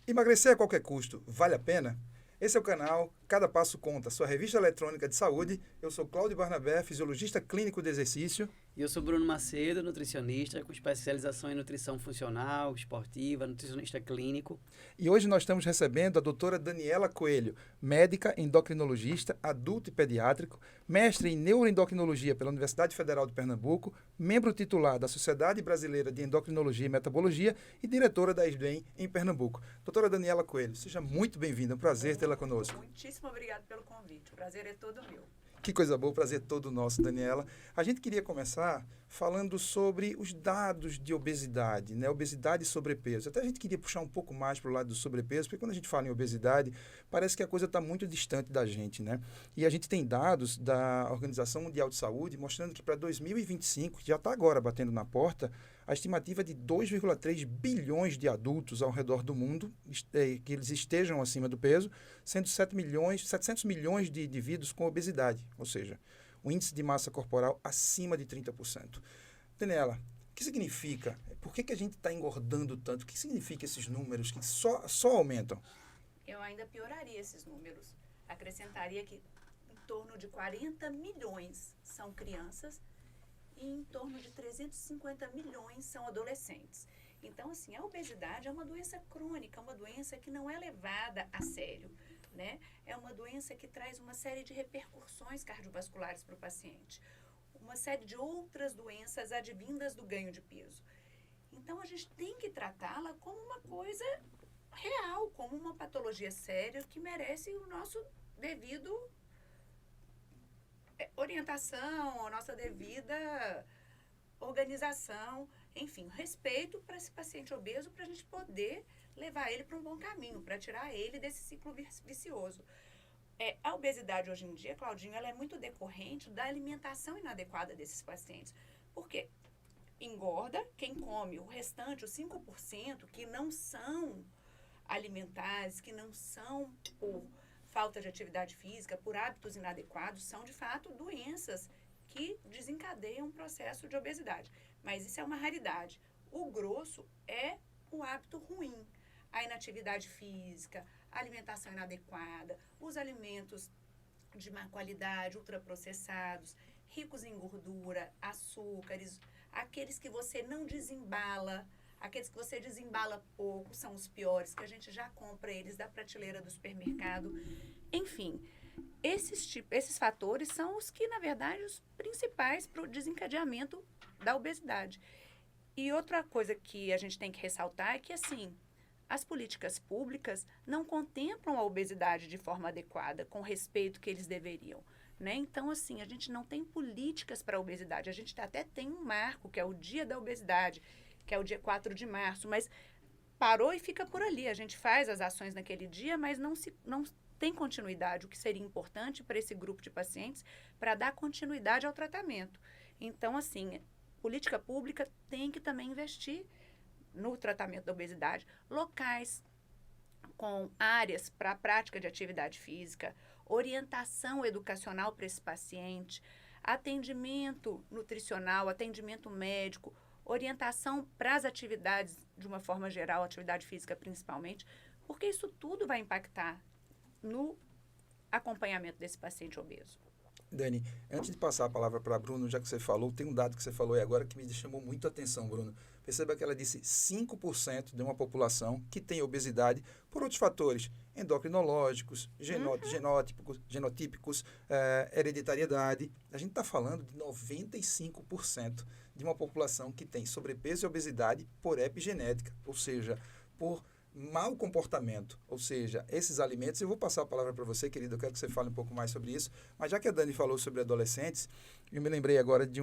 Emagrecer a qualquer custo, vale a pena? Esse é o canal Cada Passo Conta, sua revista eletrônica de saúde. Eu sou Cláudio Barnabé, fisiologista clínico de exercício. E eu sou Bruno Macedo, nutricionista com especialização em nutrição funcional, esportiva, nutricionista clínico. E hoje nós estamos recebendo a doutora Daniela Coelho, médica endocrinologista, adulto e pediátrico, mestre em neuroendocrinologia pela Universidade Federal de Pernambuco, membro titular da Sociedade Brasileira de Endocrinologia e Metabologia e diretora da SBEM em Pernambuco. Doutora Daniela Coelho, seja muito bem-vinda, é um prazer tê-la conosco. Muitíssimo obrigado pelo convite, o prazer é todo meu. Que coisa boa, prazer todo nosso, Daniela. A gente queria começar falando sobre os dados de obesidade, né? Obesidade e sobrepeso. Até a gente queria puxar um pouco mais para o lado do sobrepeso, porque quando a gente fala em obesidade, parece que a coisa está muito distante da gente, né? E a gente tem dados da Organização Mundial de Saúde mostrando que para 2025, que já está agora batendo na porta, a estimativa de 2,3 bilhões de adultos ao redor do mundo, que eles estejam acima do peso, sendo 700 milhões de indivíduos com obesidade, ou seja, o índice de massa corporal acima de 30%. Daniela, o que significa? Por que a gente está engordando tanto? O que significa esses números que só aumentam? Eu ainda pioraria esses números. Acrescentaria que em torno de 40 milhões são crianças e em torno de 350 milhões são adolescentes. Então, assim, a obesidade é uma doença crônica, uma doença que não é levada a sério, né? É uma doença que traz uma série de repercussões cardiovasculares para o paciente, uma série de outras doenças advindas do ganho de peso. Então, a gente tem que tratá-la como uma coisa real, como uma patologia séria que merece o nosso devido orientação, a nossa devida organização, enfim, respeito para esse paciente obeso, para a gente poder levar ele para um bom caminho, para tirar ele desse ciclo vicioso. A obesidade hoje em dia, Claudinho, ela é muito decorrente da alimentação inadequada desses pacientes. Por quê? Engorda quem come, o restante, os 5% que não são alimentares, que não são por falta de atividade física, por hábitos inadequados, são de fato doenças que desencadeiam um processo de obesidade. Mas isso é uma raridade. O grosso é o hábito ruim. A inatividade física, a alimentação inadequada, os alimentos de má qualidade, ultraprocessados, ricos em gordura, açúcares, aqueles que você não desembala, aqueles que você desembala pouco, são os piores, que a gente já compra eles da prateleira do supermercado. Enfim, esses fatores são os que, na verdade, os principais para o desencadeamento da obesidade. E outra coisa que a gente tem que ressaltar é que, assim, as políticas públicas não contemplam a obesidade de forma adequada, com o respeito que eles deveriam, né? Então, assim, a gente não tem políticas para a obesidade. A gente até tem um marco, que é o Dia da Obesidade, que é o dia 4 de março, mas parou e fica por ali. A gente faz as ações naquele dia, mas não tem continuidade, o que seria importante para esse grupo de pacientes, para dar continuidade ao tratamento. Então, assim, política pública tem que também investir no tratamento da obesidade, locais com áreas para a prática de atividade física, orientação educacional para esse paciente, atendimento nutricional, atendimento médico, orientação para as atividades de uma forma geral, atividade física principalmente, porque isso tudo vai impactar no acompanhamento desse paciente obeso. Dani, antes de passar a palavra para Bruno, já que você falou, tem um dado que você falou aí agora que me chamou muito a atenção, Bruno. Perceba que ela disse 5% de uma população que tem obesidade por outros fatores endocrinológicos, genotípicos, hereditariedade. A gente está falando de 95% de uma população que tem sobrepeso e obesidade por epigenética, ou seja, por mau comportamento, ou seja, esses alimentos. Eu vou passar a palavra para você, querido, eu quero que você fale um pouco mais sobre isso, mas já que a Dani falou sobre adolescentes, eu me lembrei agora de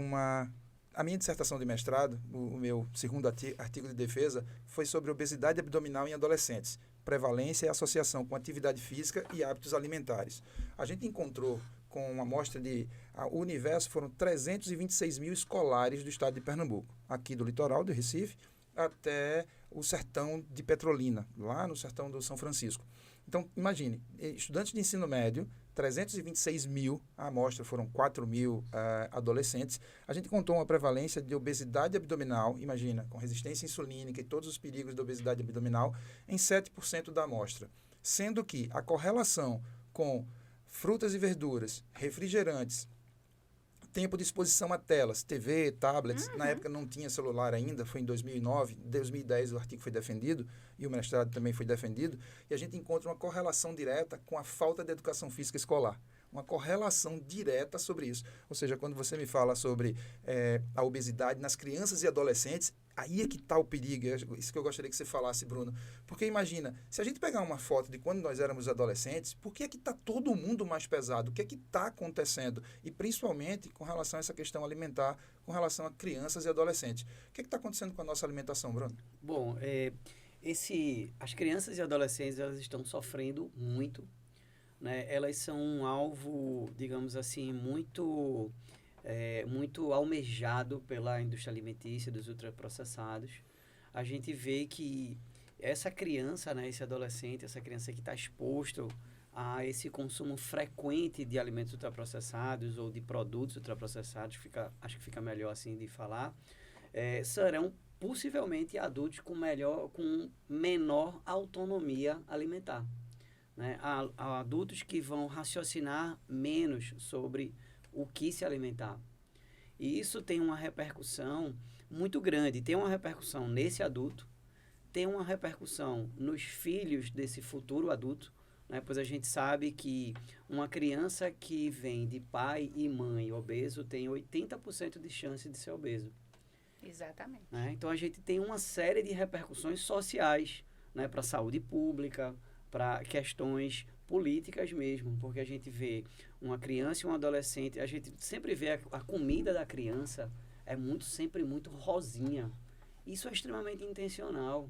a minha dissertação de mestrado, o meu segundo artigo de defesa, foi sobre obesidade abdominal em adolescentes, prevalência e associação com atividade física e hábitos alimentares. A gente encontrou com uma amostra o universo foram 326 mil escolares do estado de Pernambuco, aqui do litoral do Recife, até o sertão de Petrolina, lá no sertão do São Francisco. Então, imagine, estudantes de ensino médio, 326 mil, a amostra foram 4 mil adolescentes, a gente contou uma prevalência de obesidade abdominal, imagina, com resistência insulínica e todos os perigos da obesidade abdominal, em 7% da amostra. Sendo que a correlação com frutas e verduras, refrigerantes, tempo de exposição a telas, TV, tablets, na época não tinha celular ainda, foi em 2009, 2010 o artigo foi defendido e o mestrado também foi defendido, e a gente encontra uma correlação direta com a falta de educação física escolar. Uma correlação direta sobre isso. Ou seja, quando você me fala sobre a obesidade nas crianças e adolescentes, aí é que está o perigo. Isso que eu gostaria que você falasse, Bruno. Porque imagina, se a gente pegar uma foto de quando nós éramos adolescentes, por que é que está todo mundo mais pesado? O que é que está acontecendo? E principalmente com relação a essa questão alimentar, com relação a crianças e adolescentes. O que é que está acontecendo com a nossa alimentação, Bruno? Bom, as crianças e adolescentes, elas estão sofrendo muito, né? Elas são um alvo, digamos assim, muito almejado pela indústria alimentícia dos ultraprocessados. A gente vê que essa criança, né, esse adolescente, essa criança que está exposto a esse consumo frequente de alimentos ultraprocessados ou de produtos ultraprocessados, acho que fica melhor assim de falar, serão possivelmente adultos com menor autonomia alimentar. Né? Há adultos que vão raciocinar menos sobre o que se alimentar. E isso tem uma repercussão muito grande. Tem uma repercussão nesse adulto, tem uma repercussão nos filhos desse futuro adulto, né? Pois a gente sabe que uma criança que vem de pai e mãe obeso tem 80% de chance de ser obeso. Exatamente. Né? Então, a gente tem uma série de repercussões sociais, né? Para a saúde pública, para questões políticas mesmo, porque a gente vê uma criança e um adolescente, a gente sempre vê a comida da criança sempre muito rosinha. Isso é extremamente intencional,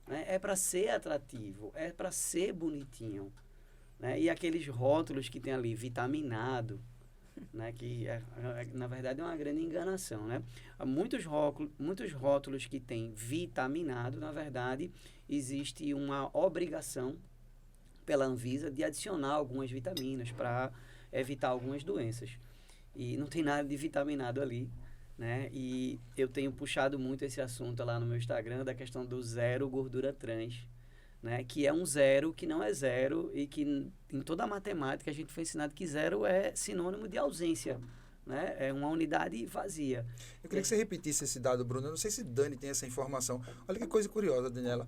né? É para ser atrativo, é para ser bonitinho, né? E aqueles rótulos que tem ali, vitaminado, né? Que na verdade é uma grande enganação, né? Muitos rótulos que tem vitaminado, na verdade, existe uma obrigação pela Anvisa de adicionar algumas vitaminas para evitar algumas doenças. E não tem nada de vitaminado ali, né? E eu tenho puxado muito esse assunto lá no meu Instagram, da questão do zero gordura trans, né? Que é um zero que não é zero e que em toda a matemática a gente foi ensinado que zero é sinônimo de ausência, né? É uma unidade vazia. Eu queria que você repetisse esse dado, Bruno. Eu não sei se Dani tem essa informação. Olha que coisa curiosa, Daniela.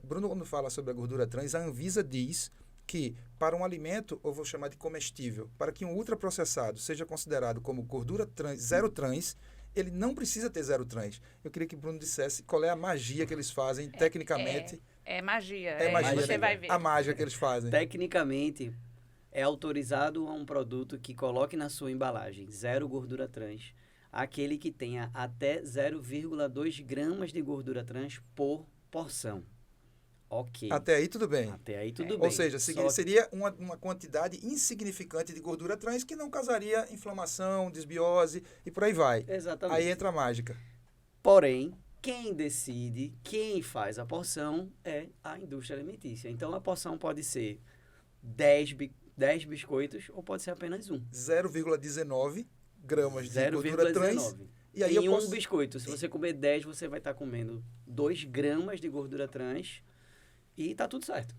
Bruno, quando fala sobre a gordura trans, a Anvisa diz que para um alimento, eu vou chamar de comestível, para que um ultraprocessado seja considerado como gordura trans, zero trans, ele não precisa ter zero trans. Eu queria que o Bruno dissesse qual é a magia que eles fazem tecnicamente. É magia. É magia, você né? vai ver. A mágica que eles fazem. Tecnicamente, é autorizado a um produto que coloque na sua embalagem zero gordura trans, aquele que tenha até 0,2 gramas de gordura trans por porção. Ok. Até aí tudo bem. Até aí tudo bem. Ou seja, seria uma quantidade insignificante de gordura trans que não causaria inflamação, desbiose e por aí vai. Exatamente. Aí entra a mágica. Porém, quem decide, quem faz a porção é a indústria alimentícia. Então, a porção pode ser 10 biscoitos ou pode ser apenas um. 0,19 gramas de gordura trans. E aí em um biscoito, se você comer 10, você vai estar comendo 2 gramas de gordura trans e tá tudo certo.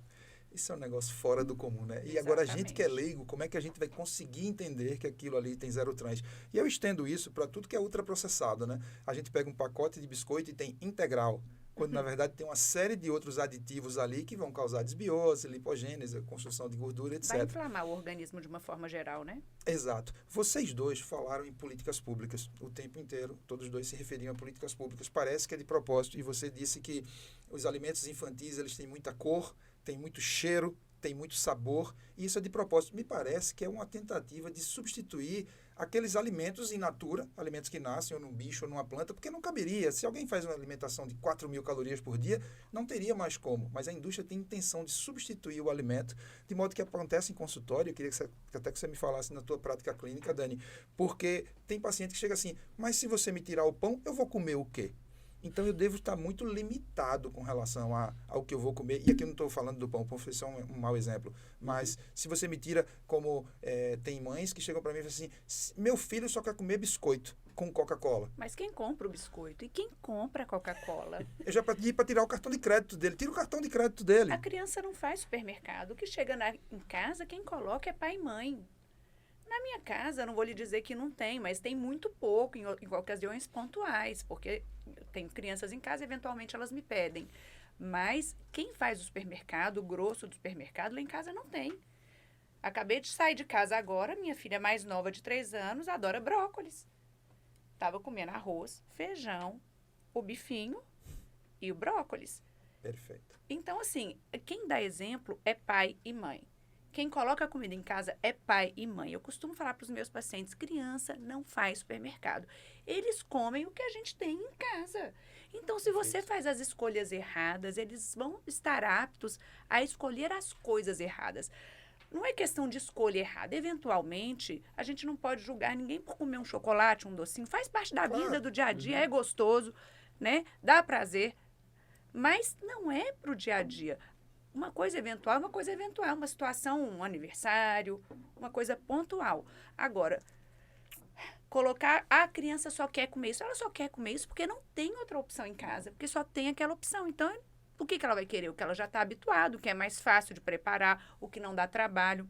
Isso é um negócio fora do comum, né? E agora a gente que é leigo, como é que a gente vai conseguir entender que aquilo ali tem zero trans? E eu estendo isso para tudo que é ultraprocessado, né? A gente pega um pacote de biscoito e tem integral, quando na verdade tem uma série de outros aditivos ali que vão causar desbiose, lipogênese, construção de gordura, etc. Vai inflamar o organismo de uma forma geral, né? Exato. Vocês dois falaram em políticas públicas o tempo inteiro, todos dois se referiam a políticas públicas. Parece que é de propósito, e você disse que os alimentos infantis, eles têm muita cor, tem muito cheiro, tem muito sabor, e isso é de propósito. Me parece que é uma tentativa de substituir aqueles alimentos in natura, alimentos que nascem ou num bicho ou numa planta, porque não caberia. Se alguém faz uma alimentação de 4.000 calorias por dia, não teria mais como. Mas a indústria tem intenção de substituir o alimento, de modo que acontece em consultório. Eu queria até que você me falasse na tua prática clínica, Dani, porque tem paciente que chega assim, mas se você me tirar o pão, eu vou comer o quê? Então eu devo estar muito limitado com relação ao que eu vou comer. E aqui eu não estou falando do pão, o pão foi só um mau exemplo. Mas se você me tira como tem mães que chegam para mim e falam assim, meu filho só quer comer biscoito com Coca-Cola. Mas quem compra o biscoito e quem compra a Coca-Cola? Eu já pedi para tirar o cartão de crédito dele. Tira o cartão de crédito dele. A criança não faz supermercado. O que chega em casa, quem coloca é pai e mãe. Na minha casa, não vou lhe dizer que não tem, mas tem muito pouco, em ocasiões pontuais, porque eu tenho crianças em casa, eventualmente elas me pedem. Mas quem faz o supermercado, o grosso do supermercado, lá em casa não tem. Acabei de sair de casa agora, minha filha mais nova de 3 anos adora brócolis. Estava comendo arroz, feijão, o bifinho e o brócolis. Perfeito. Então, assim, quem dá exemplo é pai e mãe. Quem coloca a comida em casa é pai e mãe. Eu costumo falar para os meus pacientes, criança não faz supermercado. Eles comem o que a gente tem em casa. Então, se você faz as escolhas erradas, eles vão estar aptos a escolher as coisas erradas. Não é questão de escolha errada. Eventualmente, a gente não pode julgar ninguém por comer um chocolate, um docinho. Faz parte da vida, do dia a dia, é gostoso, né? Dá prazer. Mas não é para o dia a dia. Uma coisa eventual, uma situação, um aniversário, uma coisa pontual. Agora, colocar a criança só quer comer isso, ela só quer comer isso porque não tem outra opção em casa, porque só tem aquela opção. Então, o que ela vai querer? O que ela já está habituado, o que é mais fácil de preparar, o que não dá trabalho,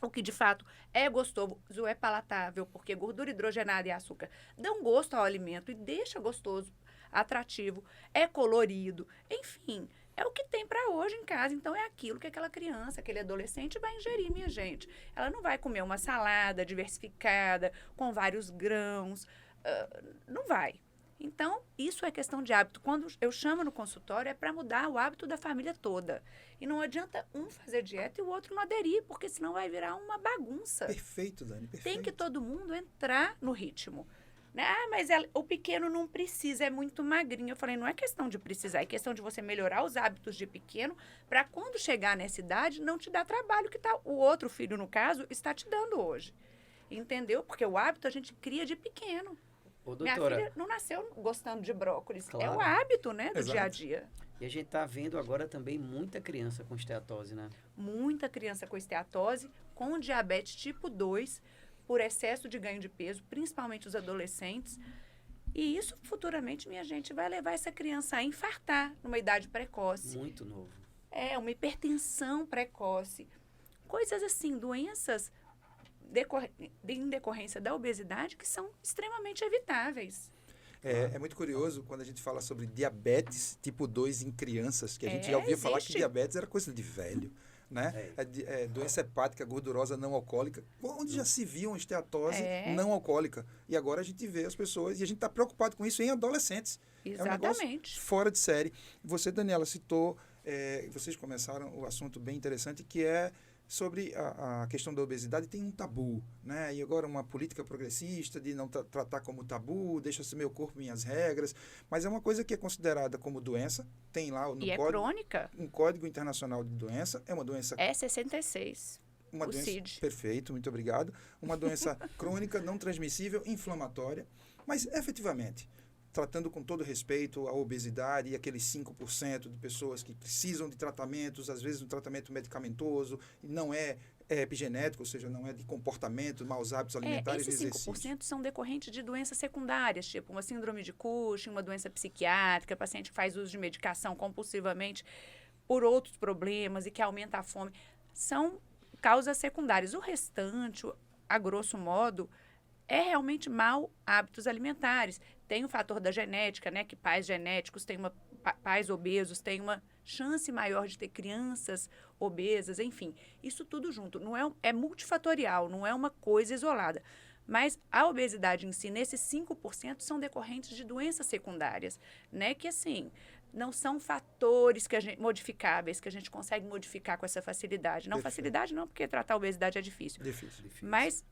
o que de fato é gostoso, é palatável, porque gordura hidrogenada e açúcar dão gosto ao alimento e deixa gostoso, atrativo, é colorido, enfim. É o que tem para hoje em casa. Então, é aquilo que aquela criança, aquele adolescente vai ingerir, minha gente. Ela não vai comer uma salada diversificada, com vários grãos. Não vai. Então, isso é questão de hábito. Quando eu chamo no consultório, é para mudar o hábito da família toda. E não adianta um fazer dieta e o outro não aderir, porque senão vai virar uma bagunça. Perfeito, Dani, perfeito. Tem que todo mundo entrar no ritmo. Mas o pequeno não precisa, é muito magrinho. Eu falei, não é questão de precisar, é questão de você melhorar os hábitos de pequeno para quando chegar nessa idade não te dar trabalho que o outro filho, no caso, está te dando hoje. Entendeu? Porque o hábito a gente cria de pequeno. Ô, Minha doutora, filha não nasceu gostando de brócolis. Claro. É o hábito, né, do Exato. dia a dia. e a gente está vendo agora também muita criança com esteatose, né? Muita criança com esteatose, com diabetes tipo 2, por excesso de ganho de peso, principalmente os adolescentes. E isso, futuramente, minha gente, vai levar essa criança a infartar numa idade precoce. Muito novo. Uma hipertensão precoce. Coisas assim, doenças em decorrência da obesidade que são extremamente evitáveis. É muito curioso quando a gente fala sobre diabetes tipo 2 em crianças, que a gente já ouvia falar que existe. diabetes era coisa de velho, né? Doença hepática gordurosa não alcoólica, onde já se viu uma esteatose não alcoólica. E agora a gente vê as pessoas, e a gente está preocupado com isso em adolescentes. É um negócio Exatamente. fora de série. Você, Daniela, citou, vocês começaram o assunto bem interessante, que é sobre a questão da obesidade. Tem um tabu, né? E agora uma política progressista de não tratar como tabu, deixa-se meu corpo, minhas regras, mas é uma coisa que é considerada como doença, tem lá no E é código, crônica. um Código Internacional de Doença, é uma doença... É 66. Uma o doença, CID. Perfeito, muito obrigado. Uma doença crônica, não transmissível, inflamatória, mas efetivamente, tratando com todo respeito a obesidade e aqueles 5% de pessoas que precisam de tratamentos, às vezes um tratamento medicamentoso, não é epigenético, ou seja, não é de comportamento, maus hábitos alimentares e Esses exercício. 5% são decorrentes de doenças secundárias, tipo uma síndrome de Cushing, uma doença psiquiátrica, paciente que faz uso de medicação compulsivamente por outros problemas e que aumenta a fome. São causas secundárias. O restante, a grosso modo, é realmente mau hábitos alimentares. Tem o fator da genética, né? Que pais genéticos pais obesos têm uma chance maior de ter crianças obesas, enfim. Isso tudo junto. Não é multifatorial, não é uma coisa isolada. Mas a obesidade em si, nesses 5%, são decorrentes de doenças secundárias, né? Que, assim, não são fatores modificáveis, que a gente consegue modificar com essa facilidade. Não, Perfeito. facilidade não, porque tratar a obesidade é difícil. Difícil. Mas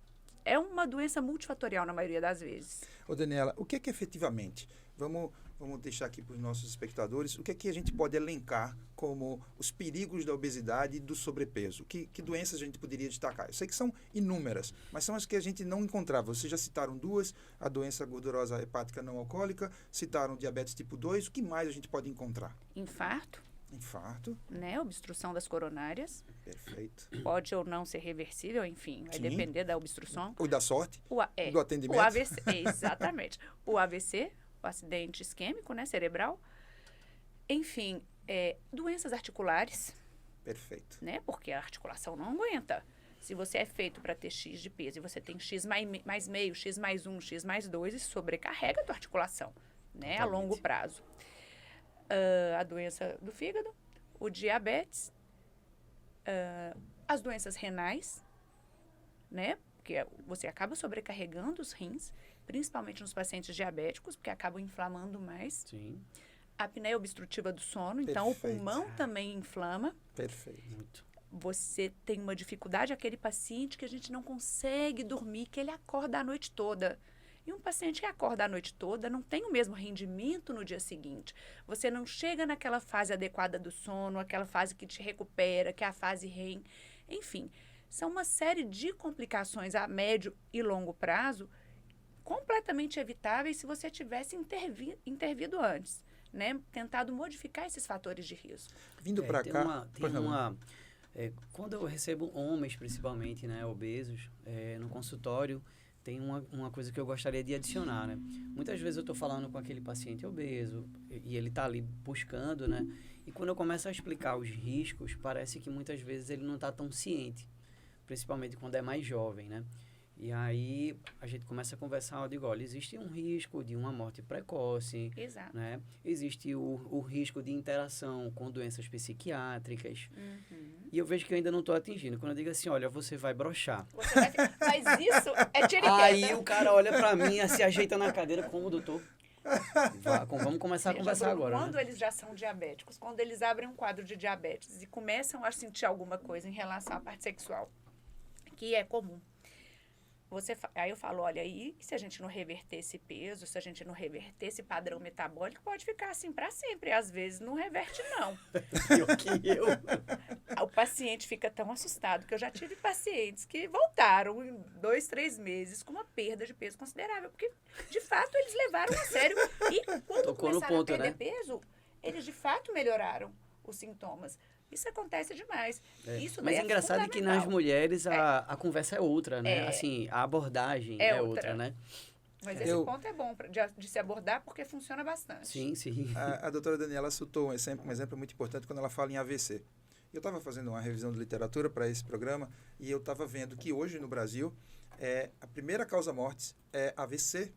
é uma doença multifatorial na maioria das vezes. Ô, Daniela, o que é que efetivamente? Vamos vamos deixar aqui para os nossos espectadores, o que é que a gente pode elencar como os perigos da obesidade e do sobrepeso? Que doenças a gente poderia destacar? Eu sei que são inúmeras, mas são as que a gente não encontrava. Vocês já citaram duas, a doença gordurosa hepática não alcoólica, citaram diabetes tipo 2, o que mais a gente pode encontrar? Infarto, Infarto, né? Obstrução das coronárias. perfeito. Pode ou não ser reversível, enfim, vai Sim. depender da obstrução. O da sorte, É, do atendimento. o AVC, exatamente. O AVC, o acidente isquêmico, né, cerebral. Enfim, doenças articulares, Perfeito. né, porque a articulação não aguenta. Se você é feito para ter X de peso e você tem X mais meio, X mais 1, X mais 2, isso sobrecarrega a tua articulação, né, a Totalmente. longo prazo. A doença do fígado, o diabetes, as doenças renais, né, porque você acaba sobrecarregando os rins, principalmente nos pacientes diabéticos, porque acabam inflamando mais. Sim, A apneia obstrutiva do sono, então o Perfeito. pulmão também inflama. Perfeito. muito. Você tem uma dificuldade, aquele paciente que a gente não consegue dormir, que ele acorda a noite toda. E um paciente que acorda a noite toda não tem o mesmo rendimento no dia seguinte. Você não chega naquela fase adequada do sono, aquela fase que te recupera, que é a fase REM. Enfim, são uma série de complicações a médio e longo prazo completamente evitáveis se você tivesse intervido antes, né? Tentado modificar esses fatores de risco. Vindo para cá... Pois não. Quando eu recebo homens, principalmente, né, obesos, no consultório, tem uma coisa que eu gostaria de adicionar, né? Muitas vezes eu estou falando com aquele paciente obeso e ele está ali buscando, né? E quando eu começo a explicar os riscos, parece que muitas vezes ele não está tão ciente, principalmente quando é mais jovem, né? E aí a gente começa a conversar, eu digo, olha, existe um risco de uma morte precoce, Exato. né? Existe o risco de interação com doenças psiquiátricas. E eu vejo que eu ainda não estou atingindo. Quando eu digo assim, olha, você vai broxar. Mas isso é tiriqueta. Aí o cara olha pra mim, se ajeita na cadeira, como, doutor? Vamos começar a Veja, conversar Bruno, agora, quando né? eles já são diabéticos, quando eles abrem um quadro de diabetes e começam a sentir alguma coisa em relação à parte sexual, que é comum. Aí eu falo, olha, e se a gente não reverter esse peso, se a gente não reverter esse padrão metabólico, pode ficar assim para sempre. Às vezes não reverte, não. Pior que eu. O paciente fica tão assustado que eu já tive pacientes que voltaram em 2, 3 meses com uma perda de peso considerável, porque de fato eles levaram a sério e quando Tocou no começaram ponto, a perder né? peso, eles de fato melhoraram os sintomas. Isso acontece demais. Isso daí Mas é engraçado que nas fundamental. mulheres a conversa é outra, né? É. Assim, a abordagem É é outra. outra, né? Mas esse ponto é bom de se abordar porque funciona bastante. Sim, sim. A doutora Daniela citou um exemplo muito importante quando ela fala em AVC. Eu estava fazendo uma revisão de literatura para esse programa e eu estava vendo que hoje no Brasil a primeira causa mortes é AVC,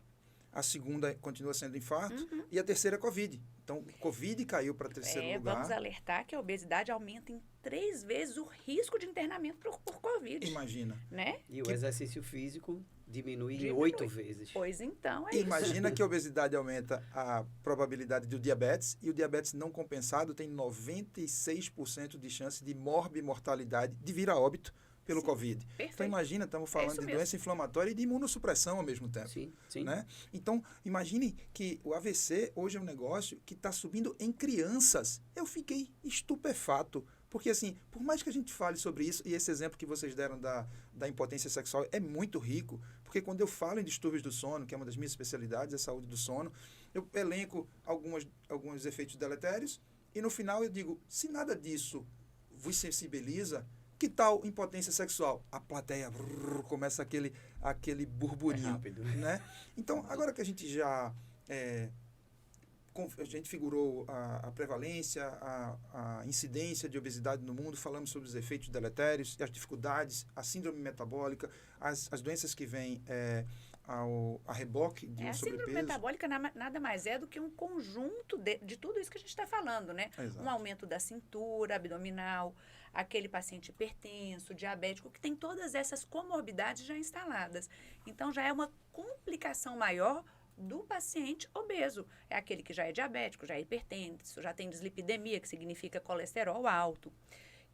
a segunda continua sendo infarto e a terceira é Covid. Então, Covid caiu para terceiro lugar. Vamos alertar que a obesidade aumenta em 3 vezes o risco de internamento por Covid. Imagina. Né? E o exercício físico diminui em Diminui. 8 vezes. Pois então, é isso. Imagina que a obesidade aumenta a probabilidade do diabetes e o diabetes não compensado tem 96% de chance de morbimortalidade, de vir a óbito pelo Covid. Perfeito. Então imagina, estamos falando isso de mesmo. doença inflamatória e de imunossupressão ao mesmo tempo. Sim, sim. Né? Então, imagine que o AVC hoje é um negócio que está subindo em crianças. Eu fiquei estupefato. Porque, assim, por mais que a gente fale sobre isso, e esse exemplo que vocês deram da impotência sexual é muito rico, porque quando eu falo em distúrbios do sono, que é uma das minhas especialidades, a saúde do sono, eu elenco alguns efeitos deletérios, e no final eu digo, se nada disso vos sensibiliza, que tal impotência sexual? A plateia começa aquele burburinho. É rápido. Né? Então, agora que a gente já a gente figurou a prevalência, a incidência de obesidade no mundo, falamos sobre os efeitos deletérios, as dificuldades, a síndrome metabólica, as doenças que vêm a reboque de um A síndrome sobrepeso. metabólica nada mais é do que um conjunto de tudo isso que a gente está falando, né? Exato. Um aumento da cintura abdominal, aquele paciente hipertenso, diabético, que tem todas essas comorbidades já instaladas. Então, já é uma complicação maior do paciente obeso. É aquele que já é diabético, já é hipertenso, já tem dislipidemia, que significa colesterol alto,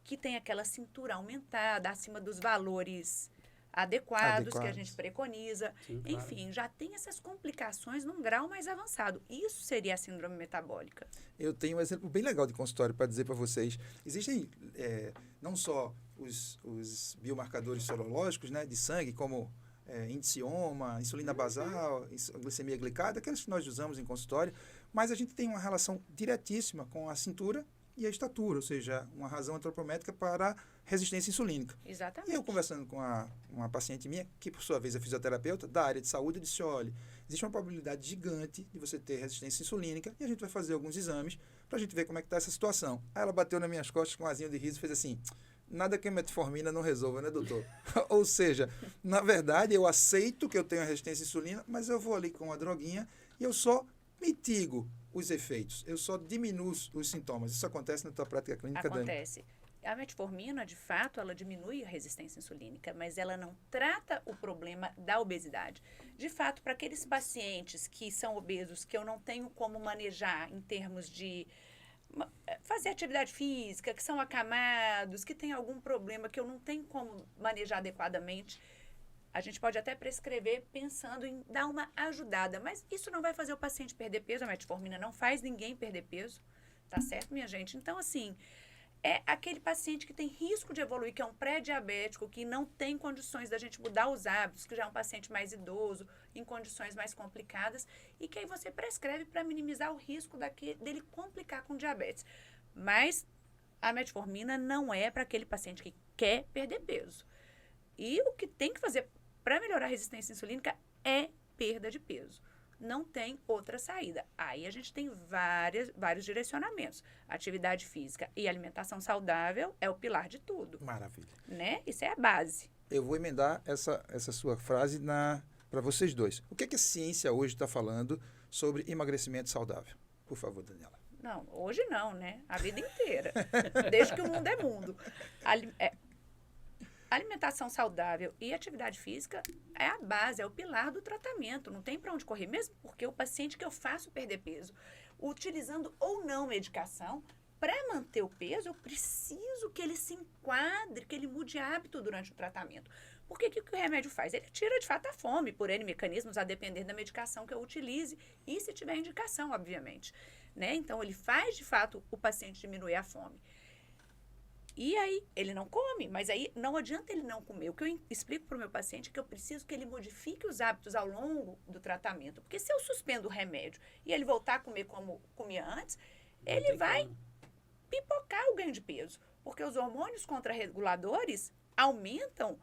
que tem aquela cintura aumentada, acima dos valores adequados que a gente preconiza. Sim, claro. Enfim, já tem essas complicações num grau mais avançado. Isso seria a síndrome metabólica. Eu tenho um exemplo bem legal de consultório para dizer para vocês. Existem não só os biomarcadores sorológicos, né, de sangue, como índice OMA, insulina basal, glicemia glicada, aqueles que nós usamos em consultório, mas a gente tem uma relação diretíssima com a cintura e a estatura, ou seja, uma razão antropométrica para resistência insulínica. Exatamente. E eu conversando com uma paciente minha, que por sua vez é fisioterapeuta, da área de saúde, eu disse, olha, existe uma probabilidade gigante de você ter resistência insulínica e a gente vai fazer alguns exames para a gente ver como é que está essa situação. Aí ela bateu nas minhas costas com um azinho de riso e fez assim, nada que a metformina não resolva, né, doutor? Ou seja, na verdade, eu aceito que eu tenho a resistência insulina, mas eu vou ali com a droguinha e eu só mitigo os efeitos, eu só diminuo os sintomas. Isso acontece na tua prática clínica, Dani? Acontece. A metformina, de fato, ela diminui a resistência insulínica, mas ela não trata o problema da obesidade. De fato, para aqueles pacientes que são obesos, que eu não tenho como manejar em termos de fazer atividade física, que são acamados, que têm algum problema que eu não tenho como manejar adequadamente, a gente pode até prescrever pensando em dar uma ajudada, mas isso não vai fazer o paciente perder peso, a metformina não faz ninguém perder peso, tá certo, minha gente? Então, assim, é aquele paciente que tem risco de evoluir, que é um pré-diabético, que não tem condições da gente mudar os hábitos, que já é um paciente mais idoso, em condições mais complicadas, e que aí você prescreve para minimizar o risco dele complicar com diabetes. Mas a metformina não é para aquele paciente que quer perder peso. E o que tem que fazer para melhorar a resistência insulínica é perda de peso. Não tem outra saída. Aí a gente tem vários direcionamentos. Atividade física e alimentação saudável é o pilar de tudo. Maravilha. Né? Isso é a base. Eu vou emendar essa sua frase para vocês dois. O que é que a ciência hoje está falando sobre emagrecimento saudável? Por favor, Daniela. Não, hoje não, né? A vida inteira. Desde que o mundo é mundo. Alimentação saudável e atividade física é a base, é o pilar do tratamento. Não tem para onde correr, mesmo porque o paciente que eu faço perder peso, utilizando ou não medicação, para manter o peso, eu preciso que ele se enquadre, que ele mude hábito durante o tratamento. Porque o que o remédio faz? Ele tira, de fato, a fome, por N mecanismos, a depender da medicação que eu utilize e se tiver indicação, obviamente. Né? Então, ele faz, de fato, o paciente diminuir a fome. E aí, ele não come, mas aí não adianta ele não comer. O que eu explico para o meu paciente é que eu preciso que ele modifique os hábitos ao longo do tratamento. Porque se eu suspendo o remédio e ele voltar a comer como comia antes, ele vai pipocar o ganho de peso. Porque os hormônios contrarreguladores aumentam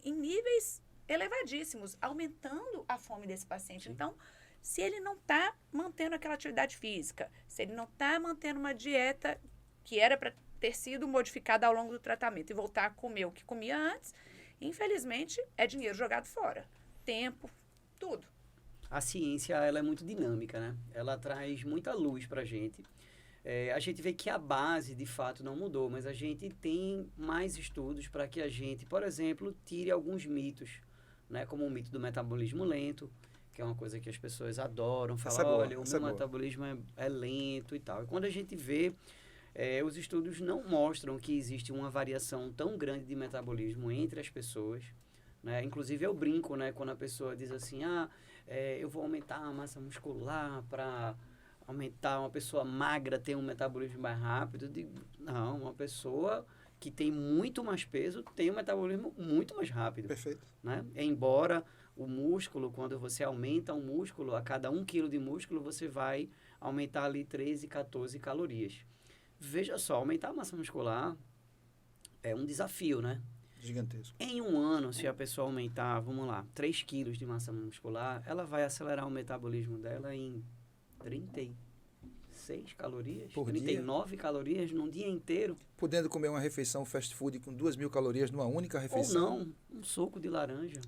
em níveis elevadíssimos, aumentando a fome desse paciente. Sim. Então, se ele não está mantendo aquela atividade física, se ele não está mantendo uma dieta que era para ter sido modificada ao longo do tratamento e voltar a comer o que comia antes, infelizmente, é dinheiro jogado fora. Tempo, tudo. A ciência, ela é muito dinâmica, né? Ela traz muita luz para a gente. A gente vê que a base, de fato, não mudou, mas a gente tem mais estudos para que a gente, por exemplo, tire alguns mitos, né? Como o mito do metabolismo lento, que é uma coisa que as pessoas adoram, falam, olha, o meu metabolismo é lento e tal. E quando a gente vê, os estudos não mostram que existe uma variação tão grande de metabolismo entre as pessoas, né? Inclusive, eu brinco, né? Quando a pessoa diz assim, eu vou aumentar a massa muscular para aumentar, uma pessoa magra tem um metabolismo mais rápido. Eu digo, não, uma pessoa que tem muito mais peso tem um metabolismo muito mais rápido. Perfeito. Né? Embora o músculo, quando você aumenta o músculo, a cada 1 quilo de músculo, você vai aumentar ali 13, 14 calorias. Veja só, aumentar a massa muscular é um desafio, né? Gigantesco. Em um ano, se a pessoa aumentar, vamos lá, 3 quilos de massa muscular, ela vai acelerar o metabolismo dela em 36 calorias, por 39 dia? Calorias num dia inteiro. Podendo comer uma refeição fast food com 2.000 calorias numa única refeição. Ou não, um suco de laranja.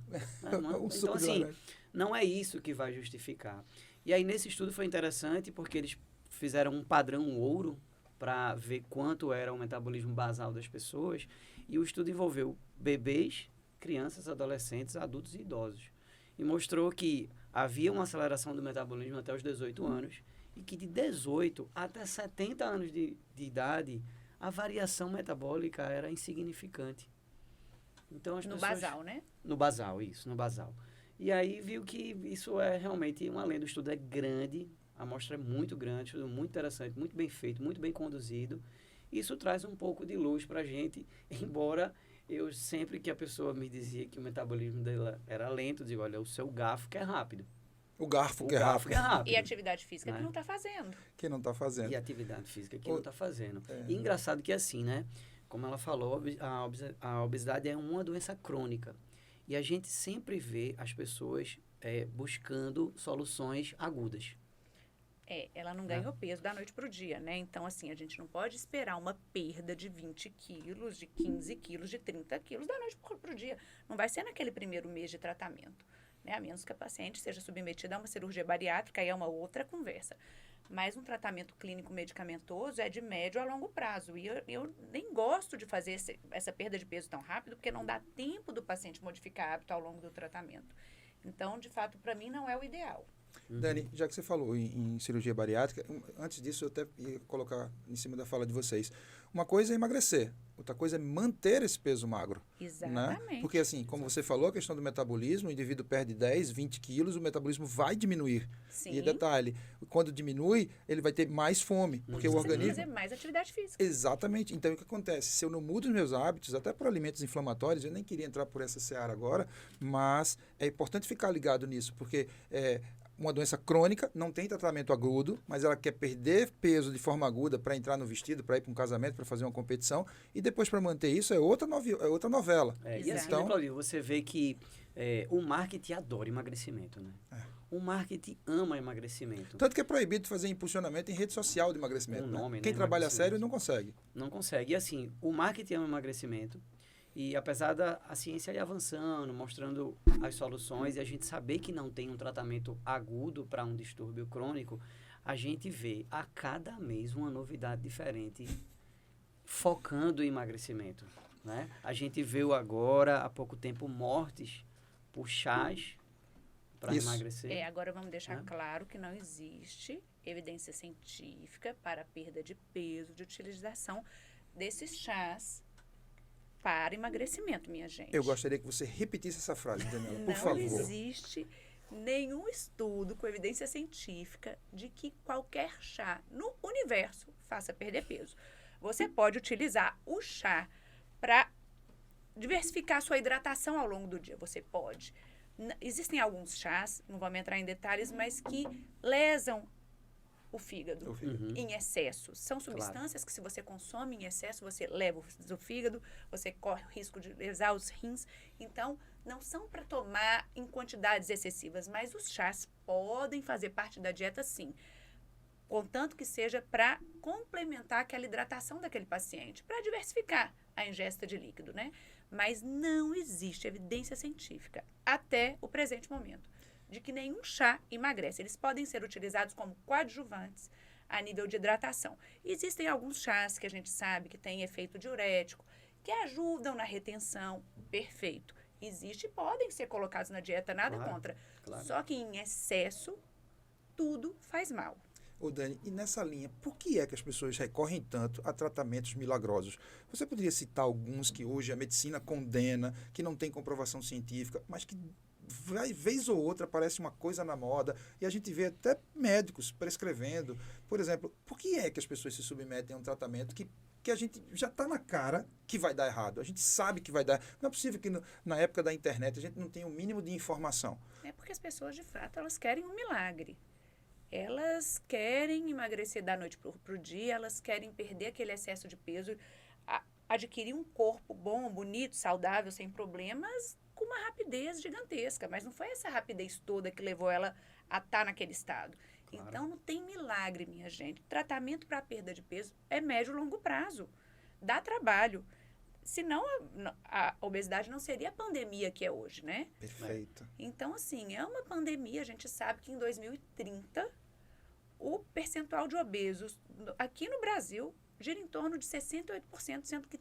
Um então, suco de assim, laranja. não é isso que vai justificar. E aí, nesse estudo foi interessante porque eles fizeram um padrão ouro para ver quanto era o metabolismo basal das pessoas. E o estudo envolveu bebês, crianças, adolescentes, adultos e idosos. E mostrou que havia uma aceleração do metabolismo até os 18 anos e que de 18 até 70 anos de idade, a variação metabólica era insignificante. Então, as No pessoas... basal, né? No basal, isso, no basal. E aí viu que isso é realmente uma lenda. O estudo é grande, a amostra é muito grande, estudo muito interessante, muito bem feito, muito bem conduzido. Isso traz um pouco de luz para a gente, embora eu sempre que a pessoa me dizia que o metabolismo dela era lento, eu digo, olha, o seu garfo que é rápido. O garfo O que é garfo rápido, que é rápido. E atividade física Né? que não está fazendo. que não está fazendo. E atividade física que O- não está fazendo. É. E engraçado que assim, né? Como ela falou, a obesidade é uma doença crônica. E a gente sempre vê as pessoas buscando soluções agudas. Ela não ganhou peso da noite para o dia, né? Então, assim, a gente não pode esperar uma perda de 20 quilos, de 15 quilos, de 30 quilos da noite para o dia. Não vai ser naquele primeiro mês de tratamento, né? A menos que a paciente seja submetida a uma cirurgia bariátrica, aí é uma outra conversa. Mas um tratamento clínico medicamentoso é de médio a longo prazo. E eu nem gosto de fazer essa perda de peso tão rápido, porque não dá tempo do paciente modificar hábito ao longo do tratamento. Então, de fato, para mim, não é o ideal. Dani, já que você falou em cirurgia bariátrica, antes disso eu até ia colocar em cima da fala de vocês. Uma coisa é emagrecer, outra coisa é manter esse peso magro. Exatamente. Né? Porque assim, como você falou, a questão do metabolismo, o indivíduo perde 10, 20 quilos, o metabolismo vai diminuir. Sim. E detalhe, quando diminui, ele vai ter mais fome, porque o Você tem que organismo... fazer mais atividade física. Exatamente. Então, o que acontece? Se eu não mudo os meus hábitos, até por alimentos inflamatórios, eu nem queria entrar por essa seara agora, mas é importante ficar ligado nisso, porque uma doença crônica não tem tratamento agudo, mas ela quer perder peso de forma aguda para entrar no vestido, para ir para um casamento, para fazer uma competição, e depois para manter isso é outra novela. E assim, Então- né, Claudio, você vê que o marketing adora emagrecimento, né? O marketing ama emagrecimento. Tanto que é proibido fazer impulsionamento em rede social de emagrecimento. Um né? nome, né? Quem trabalha Emagrecimento. sério não consegue. Não consegue. E assim, o marketing ama emagrecimento. E apesar da a ciência ir avançando, mostrando as soluções, e a gente saber que não tem um tratamento agudo para um distúrbio crônico, a gente vê a cada mês uma novidade diferente focando em emagrecimento. Né? A gente viu agora, há pouco tempo, mortes por chás para Isso. emagrecer. Agora vamos deixar Né? claro que não existe evidência científica para a perda de peso, de utilização desses chás para emagrecimento, minha gente. Eu gostaria que você repetisse essa frase, Daniela, por Não favor. existe nenhum estudo com evidência científica de que qualquer chá no universo faça perder peso. Você pode utilizar o chá para diversificar a sua hidratação ao longo do dia. Você pode. Existem alguns chás, não vamos entrar em detalhes, mas que lesam o fígado. O fígado. Em excesso. São substâncias que, se você consome em excesso, você leva o fígado, você corre o risco de lesar os rins. Então, não são para tomar em quantidades excessivas, mas os chás podem fazer parte da dieta, sim. Contanto que seja para complementar aquela hidratação daquele paciente, para diversificar a ingesta de líquido, né? Mas não existe evidência científica, até o presente momento, de que nenhum chá emagrece. Eles podem ser utilizados como coadjuvantes a nível de hidratação. Existem alguns chás que a gente sabe que têm efeito diurético, que ajudam na retenção, perfeito. Existe e podem ser colocados na dieta, nada Claro, contra. claro. Só que em excesso, tudo faz mal. Ô Dani, e nessa linha, por que é que as pessoas recorrem tanto a tratamentos milagrosos? Você poderia citar alguns que hoje a medicina condena, que não tem comprovação científica, mas que vez ou outra aparece uma coisa na moda e a gente vê até médicos prescrevendo. Por exemplo, por que é que as pessoas se submetem a um tratamento que a gente já está na cara que vai dar errado? A gente sabe que vai dar. Não é possível que na época da internet a gente não tenha o mínimo de informação. É porque as pessoas, de fato, elas querem um milagre. Elas querem emagrecer da noite para o dia, elas querem perder aquele excesso de peso, adquirir um corpo bom, bonito, saudável, sem problemas, com uma rapidez gigantesca. Mas não foi essa rapidez toda que levou ela a estar naquele estado. Claro. Então, não tem milagre, minha gente. Tratamento para perda de peso é médio e longo prazo. Dá trabalho. Senão, a obesidade não seria a pandemia que é hoje, né? Perfeito. Então, assim, é uma pandemia. A gente sabe que em 2030, o percentual de obesos aqui no Brasil gira em torno de 68%, sendo que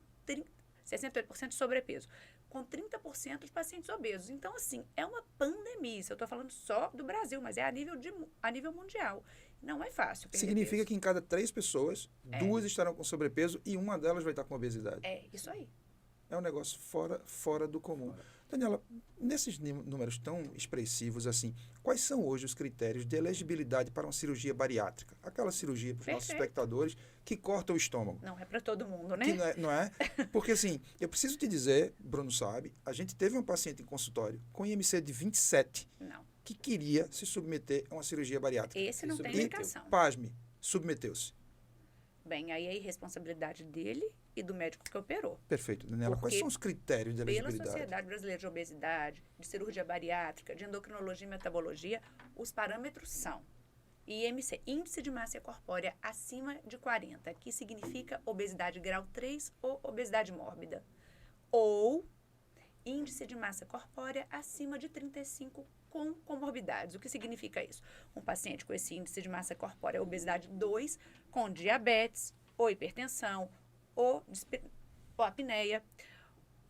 68% de sobrepeso, com 30% de pacientes obesos. Então, assim, é uma pandemia. Isso eu estou falando só do Brasil, mas é a nível mundial. Não é fácil perder Significa peso. que em cada 3 pessoas, 2 estarão com sobrepeso e uma delas vai estar com obesidade. É, isso aí. É um negócio fora do comum. Daniela, nesses números tão expressivos assim, quais são hoje os critérios de elegibilidade para uma cirurgia bariátrica? Aquela cirurgia para os nossos Perfeito. espectadores que corta o estômago. Não é para todo mundo, né? Que não é? Porque assim, eu preciso te dizer, Bruno sabe, a gente teve uma paciente em consultório com IMC de 27 Não. que queria se submeter a uma cirurgia bariátrica. Esse não tem E, indicação. Pasme, submeteu-se. Bem, aí é irresponsabilidade dele e do médico que operou. Perfeito, Daniela. Quais Porque são os critérios de Pela elegibilidade? Sociedade Brasileira de Obesidade, de Cirurgia Bariátrica, de Endocrinologia e Metabologia, os parâmetros são IMC, Índice de Massa Corpórea acima de 40, que significa obesidade grau 3 ou obesidade mórbida, ou Índice de Massa Corpórea acima de 35 com comorbidades. O que significa isso? Um paciente com esse índice de massa corpórea obesidade 2, com diabetes, ou hipertensão, ou apneia,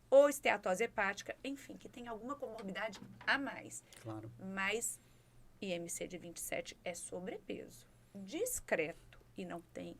ou esteatose hepática, enfim, que tem alguma comorbidade a mais. Claro. Mas IMC de 27 é sobrepeso, discreto e não tem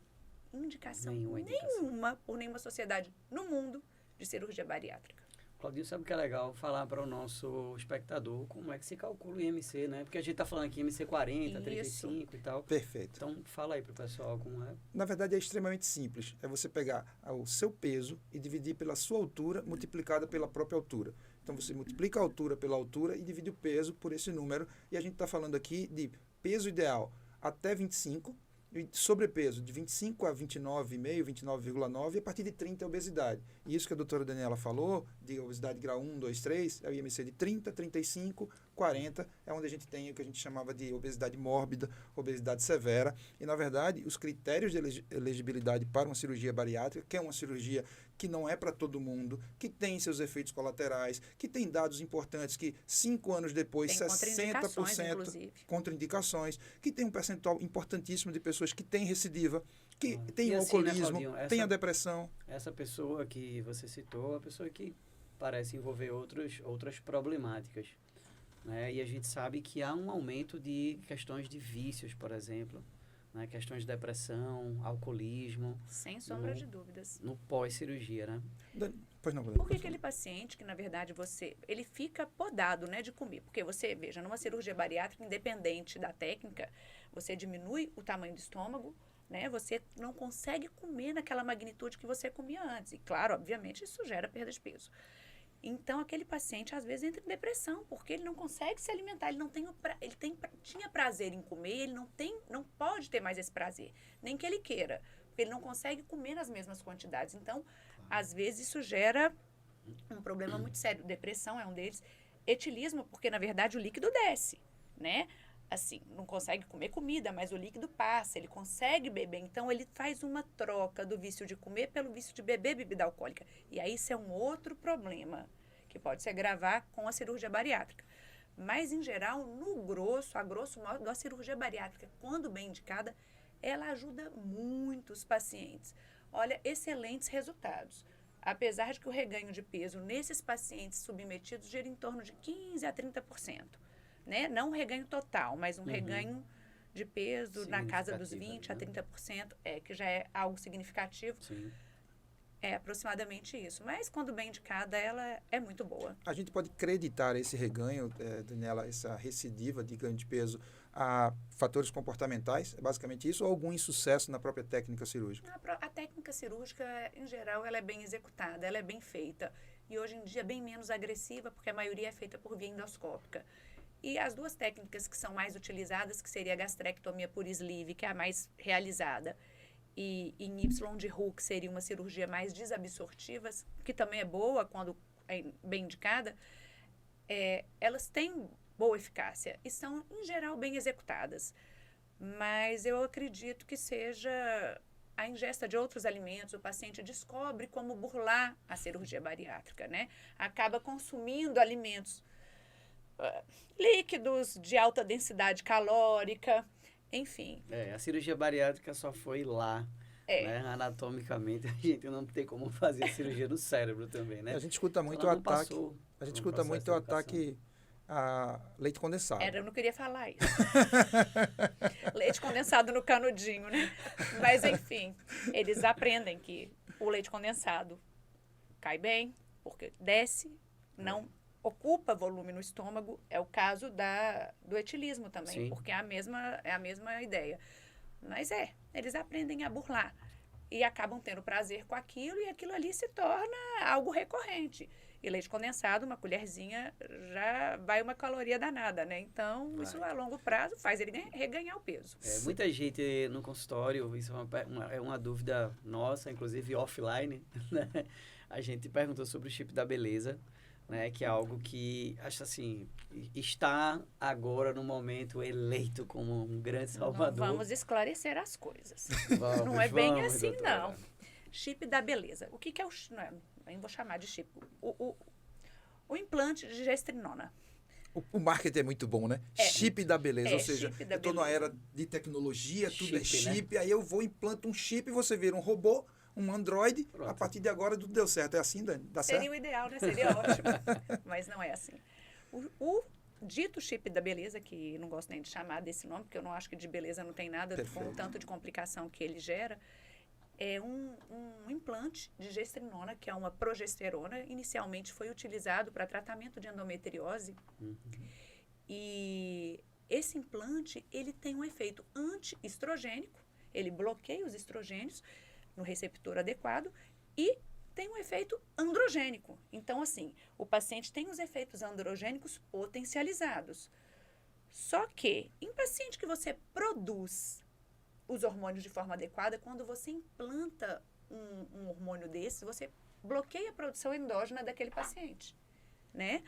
indicação Nenhuma indicação. nenhuma por nenhuma sociedade no mundo de cirurgia bariátrica. Claudinho, sabe o que é legal falar para o nosso espectador como é que se calcula o IMC, né? Porque a gente está falando aqui IMC 40, Isso. 35 e tal. Perfeito. Então, fala aí para o pessoal como é. Na verdade, é extremamente simples. É você pegar o seu peso e dividir pela sua altura, multiplicada pela própria altura. Então, você multiplica a altura pela altura e divide o peso por esse número. E a gente está falando aqui de peso ideal até 25, e sobrepeso de 25 a 29,5, 29,9, e a partir de 30 é obesidade. E isso que a doutora Daniela falou, de obesidade grau 1, 2, 3, é o IMC de 30, 35, 40, é onde a gente tem o que a gente chamava de obesidade mórbida, obesidade severa. E, na verdade, os critérios de elegibilidade para uma cirurgia bariátrica, que é uma cirurgia que não é para todo mundo, que tem seus efeitos colaterais, que tem dados importantes que 5 anos depois, Tem contraindicações, 60% inclusive. contraindicações, que tem um percentual importantíssimo de pessoas que têm recidiva, que Ah. tem E o assim, né, alcoolismo, Claudinho, tem a depressão. Essa pessoa que você citou é uma pessoa que parece envolver outras problemáticas, né? E a gente sabe que há um aumento de questões de vícios, por exemplo, né? Questões de depressão, alcoolismo, Sem sombra de dúvidas. no pós-cirurgia, né? Pois não, Porque aquele paciente que, na verdade, ele fica podado, né, de comer. Porque você, veja, numa cirurgia bariátrica, independente da técnica, você diminui o tamanho do estômago, né? Você não consegue comer naquela magnitude que você comia antes. E, claro, obviamente, isso gera perda de peso. Então, aquele paciente, às vezes, entra em depressão, porque ele não consegue se alimentar, ele não tem tinha prazer em comer, ele não pode ter mais esse prazer, nem que ele queira, porque ele não consegue comer nas mesmas quantidades. Então, às vezes, isso gera um problema muito sério. Depressão é um deles. Etilismo, porque, na verdade, o líquido desce, né? Assim, não consegue comer comida, mas o líquido passa, ele consegue beber. Então, ele faz uma troca do vício de comer pelo vício de beber bebida alcoólica. E aí, isso é um outro problema que pode se agravar com a cirurgia bariátrica. Mas, em geral, a grosso modo, a cirurgia bariátrica, quando bem indicada, ela ajuda muito os pacientes. Olha, excelentes resultados. Apesar de que o reganho de peso nesses pacientes submetidos gira em torno de 15% a 30%. Né? Não um reganho total, mas um reganho de peso na casa dos 20% a 30%, que já é algo significativo. Sim. É aproximadamente isso. Mas, quando bem indicada, ela é muito boa. A gente pode acreditar esse reganho, Daniela, essa recidiva de ganho de peso a fatores comportamentais, é basicamente isso, ou algum insucesso na própria técnica cirúrgica? A técnica cirúrgica, em geral, ela é bem executada, ela é bem feita. E, hoje em dia, bem menos agressiva, porque a maioria é feita por via endoscópica. E as duas técnicas que são mais utilizadas, que seria a gastrectomia por sleeve, que é a mais realizada, e em Y de Hooke seria uma cirurgia mais desabsortiva, que também é boa quando é bem indicada, elas têm boa eficácia e são, em geral, bem executadas. Mas eu acredito que seja a ingesta de outros alimentos, o paciente descobre como burlar a cirurgia bariátrica, né? Acaba consumindo alimentos líquidos de alta densidade calórica, enfim. A cirurgia bariátrica só foi lá, né? Anatomicamente, a gente não tem como fazer a cirurgia do cérebro também, né? A gente escuta muito o ataque. A gente escuta muito o ataque a leite condensado. Eu não queria falar isso. Leite condensado no canudinho, né? Mas, enfim, eles aprendem que o leite condensado cai bem, porque desce, não ocupa volume no estômago. É o caso do etilismo também, Sim. porque é a mesma ideia. Mas eles aprendem a burlar e acabam tendo prazer com aquilo, e aquilo ali se torna algo recorrente. E leite condensado, uma colherzinha, já vai uma caloria danada, né? Então, isso a longo prazo faz ele reganhar o peso. Muita gente no consultório, isso é uma dúvida nossa, inclusive offline, né? A gente perguntou sobre o chip da beleza, né? Que é algo que, acho assim, está agora no momento eleito como um grande salvador. Vamos esclarecer as coisas. Vamos, Não é bem vamos, assim, doutora. não. Chip da beleza. O que é o... Nem vou chamar de chip. O implante de gestrinona. O marketing é muito bom, né? É. Chip da beleza, ou seja, chip da eu tô numa beleza. era de tecnologia, tudo é Chip, né? chip, aí eu vou implanto um chip, você vira um robô, um Android, Pronto. a partir de agora tudo deu certo. É assim, Dani? Dá certo? Seria o ideal, né? Seria ótimo. Mas não é assim. O dito chip da beleza, que não gosto nem de chamar desse nome, porque eu não acho que de beleza não tem nada, com Perfeito. o tanto de complicação que ele gera, é um implante de gestrinona, que é uma progesterona. Inicialmente foi utilizado para tratamento de endometriose. E esse implante, ele tem um efeito antiestrogênico, ele bloqueia os estrogênios no receptor adequado e tem um efeito androgênico. Então, assim, o paciente tem os efeitos androgênicos potencializados. Só que, em paciente que você produz os hormônios de forma adequada, quando você implanta um hormônio desse, você bloqueia a produção endógena daquele paciente, né?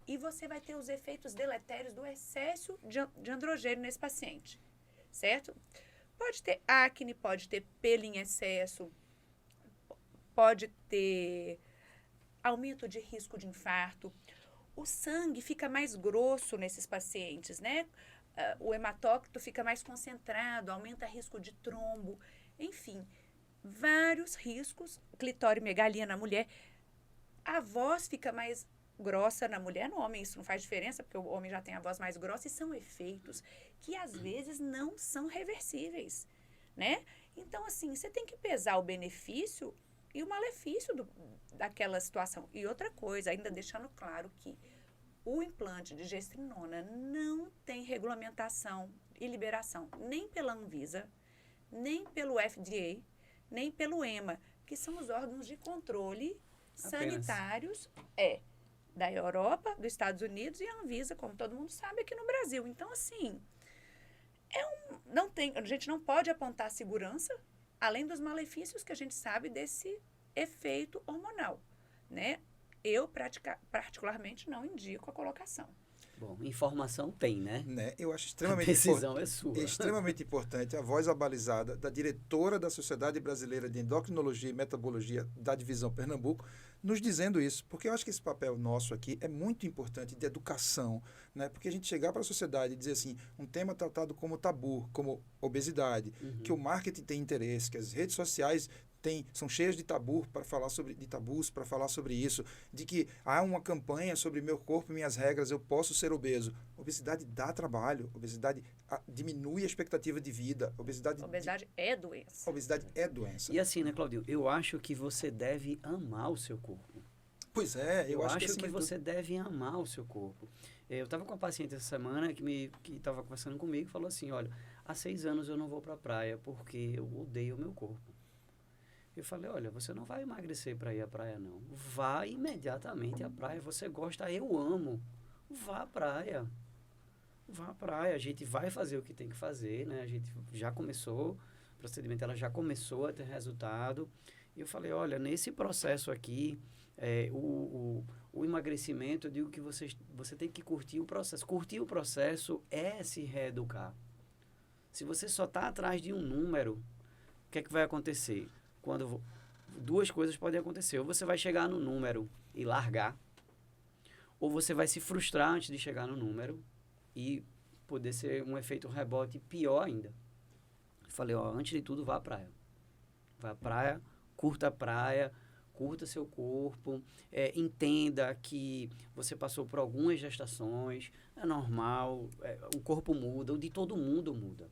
E você vai ter os efeitos deletérios do excesso de androgênio nesse paciente, certo? Pode ter acne, pode ter pelo em excesso, pode ter aumento de risco de infarto. O sangue fica mais grosso nesses pacientes, né? O hematócrito fica mais concentrado, aumenta risco de trombo, enfim, vários riscos. Clitorimegalia na mulher, a voz fica mais grossa na mulher, no homem isso não faz diferença, porque o homem já tem a voz mais grossa, e são efeitos que às vezes não são reversíveis, né? Então, assim, você tem que pesar o benefício e o malefício daquela situação. E outra coisa, ainda deixando claro que o implante de gestrinona não tem regulamentação e liberação nem pela Anvisa, nem pelo FDA, nem pelo EMA, que são os órgãos de controle sanitários da Europa, dos Estados Unidos, e a Anvisa, como todo mundo sabe, aqui no Brasil. Então, assim, a gente não pode apontar segurança, além dos malefícios que a gente sabe desse efeito hormonal, né? Eu, particularmente, não indico a colocação. Bom, informação tem, né? Eu acho A extremamente decisão é sua. extremamente importante a voz abalizada da diretora da Sociedade Brasileira de Endocrinologia e Metabologia da Divisão Pernambuco, nos dizendo isso, porque eu acho que esse papel nosso aqui é muito importante de educação, né? Porque a gente chegar para a sociedade e dizer assim, um tema tratado como tabu, como obesidade, que o marketing tem interesse, que as redes sociais são cheias de tabus para falar sobre isso, de que há uma campanha sobre meu corpo e minhas regras, eu posso ser obeso. Obesidade dá trabalho, obesidade diminui a expectativa de vida, obesidade É doença. Obesidade é doença. E assim, né, Claudio? Eu acho que você deve amar o seu corpo. Pois é, eu acho que acima de tudo- você deve amar o seu corpo. Eu estava com uma paciente essa semana que estava conversando comigo e falou assim, olha, há 6 anos eu não vou para a praia porque eu odeio o meu corpo. Eu falei, olha, você não vai emagrecer para ir à praia, não. Vá imediatamente à praia. Você gosta, eu amo. Vá à praia. Vá à praia. A gente vai fazer o que tem que fazer, né? A gente já começou, o procedimento ela já começou a ter resultado. E eu falei, olha, nesse processo aqui, o emagrecimento, eu digo que você tem que curtir o processo. Curtir o processo é se reeducar. Se você só está atrás de um número, o que é que vai acontecer? Duas coisas podem acontecer. Ou você vai chegar no número e largar, ou você vai se frustrar antes de chegar no número e poder ser um efeito rebote pior ainda. Eu falei, antes de tudo, vá à praia. Vá à praia, curta a praia, curta seu corpo, entenda que você passou por algumas gestações, é normal, o corpo muda, o de todo mundo muda.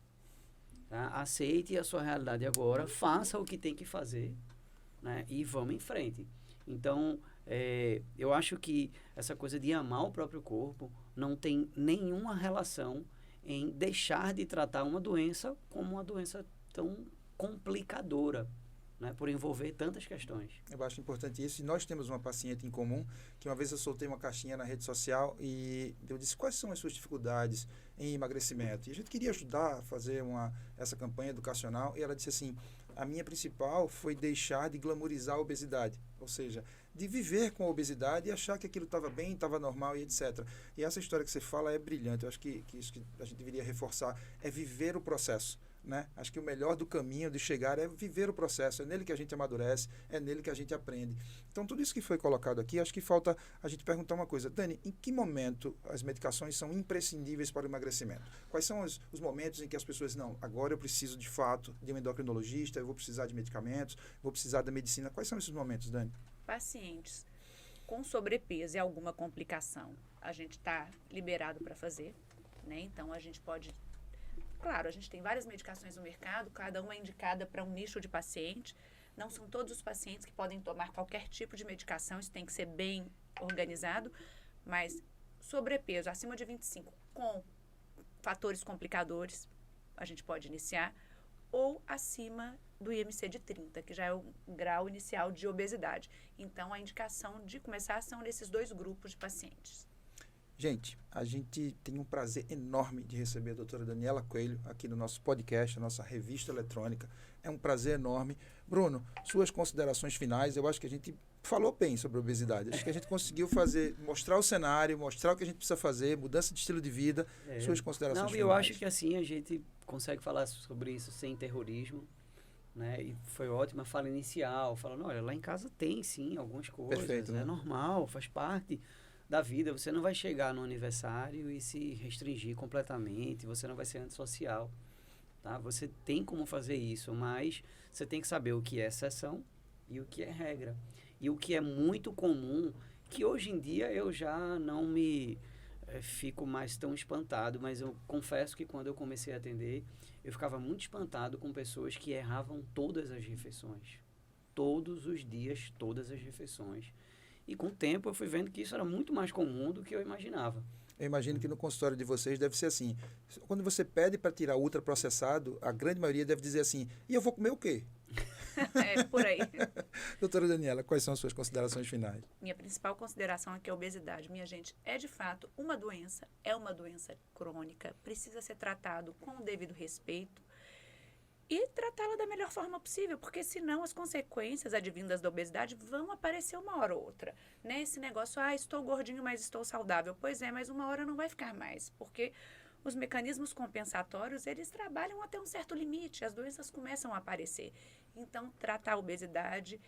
Tá? Aceite a sua realidade agora, faça o que tem que fazer, né? E vamos em frente. Então, Eu acho que essa coisa de amar o próprio corpo não tem nenhuma relação em deixar de tratar uma doença como uma doença tão complicadora, né, por envolver tantas questões. Eu acho importante isso. E nós temos uma paciente em comum que uma vez eu soltei uma caixinha na rede social e eu disse quais são as suas dificuldades em emagrecimento. E a gente queria ajudar a fazer essa campanha educacional e ela disse assim, a minha principal foi deixar de glamorizar a obesidade, ou seja, de viver com a obesidade e achar que aquilo estava bem, estava normal e etc. E essa história que você fala é brilhante. Eu acho que isso que a gente deveria reforçar é viver o processo. Né? Acho que o melhor do caminho de chegar é viver o processo, é nele que a gente amadurece, é nele que a gente aprende. Então, tudo isso que foi colocado aqui, acho que falta a gente perguntar uma coisa. Dani, em que momento as medicações são imprescindíveis para o emagrecimento? Quais são os momentos em que as pessoas, não, agora eu preciso de fato de um endocrinologista, eu vou precisar de medicamentos, vou precisar da medicina. Quais são esses momentos, Dani? Pacientes com sobrepeso e alguma complicação, a gente está liberado para fazer, né? Então, a gente pode... Claro, a gente tem várias medicações no mercado, cada uma é indicada para um nicho de paciente. Não são todos os pacientes que podem tomar qualquer tipo de medicação, isso tem que ser bem organizado. Mas sobrepeso acima de 25 com fatores complicadores, a gente pode iniciar, ou acima do IMC de 30, que já é o grau inicial de obesidade. Então, a indicação de começar são nesses dois grupos de pacientes. Gente, a gente tem um prazer enorme de receber a doutora Daniela Coelho aqui no nosso podcast, a nossa revista eletrônica. É um prazer enorme. Bruno, suas considerações finais. Eu acho que a gente falou bem sobre a obesidade. Acho que a gente conseguiu mostrar o cenário, mostrar o que a gente precisa fazer, mudança de estilo de vida. Suas considerações finais. Eu acho que assim a gente consegue falar sobre isso sem terrorismo. Né? E foi ótima a fala inicial, falando, olha, lá em casa tem sim algumas coisas, perfeito, né? É normal, faz parte da vida. Você não vai chegar no aniversário e se restringir completamente, você não vai ser antissocial, tá? Você tem como fazer isso, mas você tem que saber o que é exceção e o que é regra. E o que é muito comum, que hoje em dia eu já não me fico mais tão espantado, mas eu confesso que quando eu comecei a atender, eu ficava muito espantado com pessoas que erravam todas as refeições. Todos os dias, todas as refeições. E com o tempo eu fui vendo que isso era muito mais comum do que eu imaginava. Eu imagino que no consultório de vocês deve ser assim. Quando você pede para tirar ultraprocessado, a grande maioria deve dizer assim, e eu vou comer o quê? É, por aí. Doutora Daniela, quais são as suas considerações finais? Minha principal consideração é que a obesidade, minha gente, é de fato uma doença, é uma doença crônica, precisa ser tratado com o devido respeito e tratá-la da melhor forma possível, porque senão as consequências advindas da obesidade vão aparecer uma hora ou outra, né? Esse negócio, estou gordinho, mas estou saudável. Pois é, mas uma hora não vai ficar mais, porque os mecanismos compensatórios, eles trabalham até um certo limite, as doenças começam a aparecer. Então, tratar a obesidade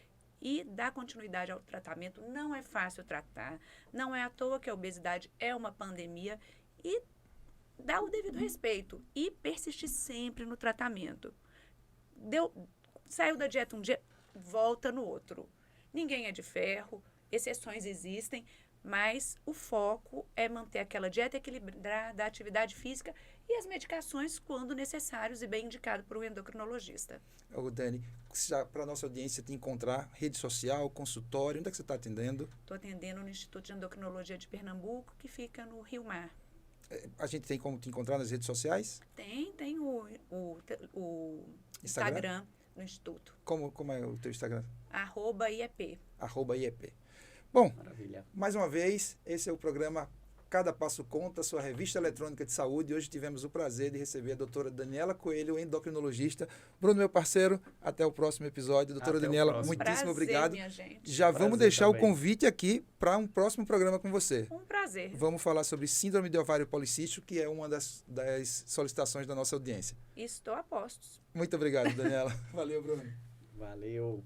e dar continuidade ao tratamento não é fácil tratar, não é à toa que a obesidade é uma pandemia e dar o devido respeito e persistir sempre no tratamento. Saiu da dieta um dia, volta no outro. Ninguém é de ferro, exceções existem, mas o foco é manter aquela dieta equilibrada da atividade física e as medicações quando necessários e bem indicado por um endocrinologista. Ô, Dani, para a nossa audiência te encontrar, rede social, consultório, onde é que você está atendendo? Estou atendendo no Instituto de Endocrinologia de Pernambuco, que fica no Rio Mar. A gente tem como te encontrar nas redes sociais? Tem o Instagram no Instituto. Como é o teu Instagram? @IEP. @IEP. Bom, Maravilha. Mais uma vez, esse é o programa Cada Passo Conta, sua revista eletrônica de saúde. Hoje tivemos o prazer de receber a doutora Daniela Coelho, endocrinologista. Bruno, meu parceiro, até o próximo episódio. Doutora Daniela, muitíssimo prazer, obrigado. Minha gente. Já Prazer vamos deixar também. o convite aqui para um próximo programa com você. Um prazer. Vamos falar sobre síndrome de ovário policístico, que é uma das solicitações da nossa audiência. Estou a postos. Muito obrigado, Daniela. Valeu, Bruno. Valeu.